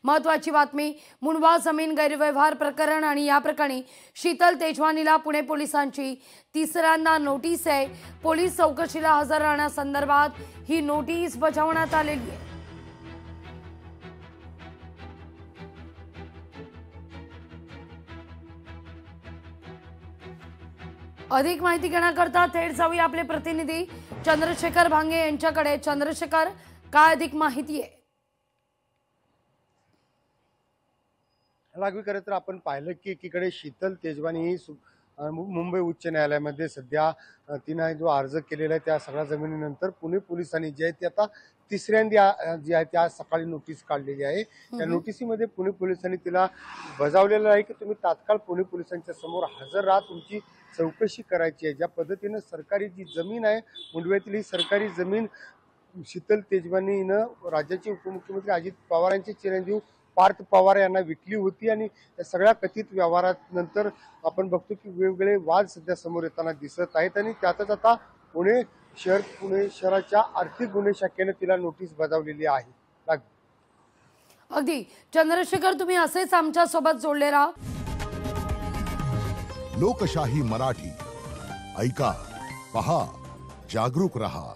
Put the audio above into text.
महत्त्वाची बातमी, मुंडवा जमीन गैरव्यवहार प्रकरण आणि या प्रकरणी शीतल तेजवानीला पुणे पोलिसांची तिसऱ्यांदा नोटीस आहे। पोलीस चौकशीला हजर राहण्यासंदर्भात ही नोटीस बजावण्यात आलेली आहे। अधिक माहिती घेण्याकरता थेट जाऊया आपले प्रतिनिधी चंद्रशेखर भांगे यांच्याकडे। चंद्रशेखर, काय अधिक माहिती आहे? लागवी खरं तर आपण पाहिलं की एकीकडे शीतल तेजवानी ही मुंबई उच्च न्यायालयामध्ये सध्या तिने जो अर्ज केलेला आहे त्या सगळ्या जमिनीनंतर पुणे पोलिसांनी जे आहे ते आता तिसऱ्यांदा जी आहे त्या सकाळी नोटीस काढलेली आहे। त्या नोटिसीमध्ये पुणे पोलिसांनी तिला बजावलेलं आहे की तुम्ही तात्काळ पुणे पोलिसांच्या समोर हजर राहा, तुमची चौकशी करायची आहे। ज्या पद्धतीने सरकारी जी जमीन आहे मुंडव्यातील ही सरकारी जमीन शीतल तेजवानीनं राज्याचे उपमुख्यमंत्री अजित पवार यांचे चिरंजीव पार्थ पवार यांना विकली होती आणि या सगळ्या कथित व्यवहारानंतर आपण बघतो की वेगवेगळे वाद सध्या समोर येताना दिसत आहेत आणि त्यातच आता पुणे शहराच्या आर्थिक गुन्हे शाखेने तिला नोटीस बजावलेली आहे। अगदी चंद्रशेखर, तुम्ही असेच आमच्या सोबत जोडले राहा। लोकशाही मराठी ऐका, पहा, जागरूक रहा।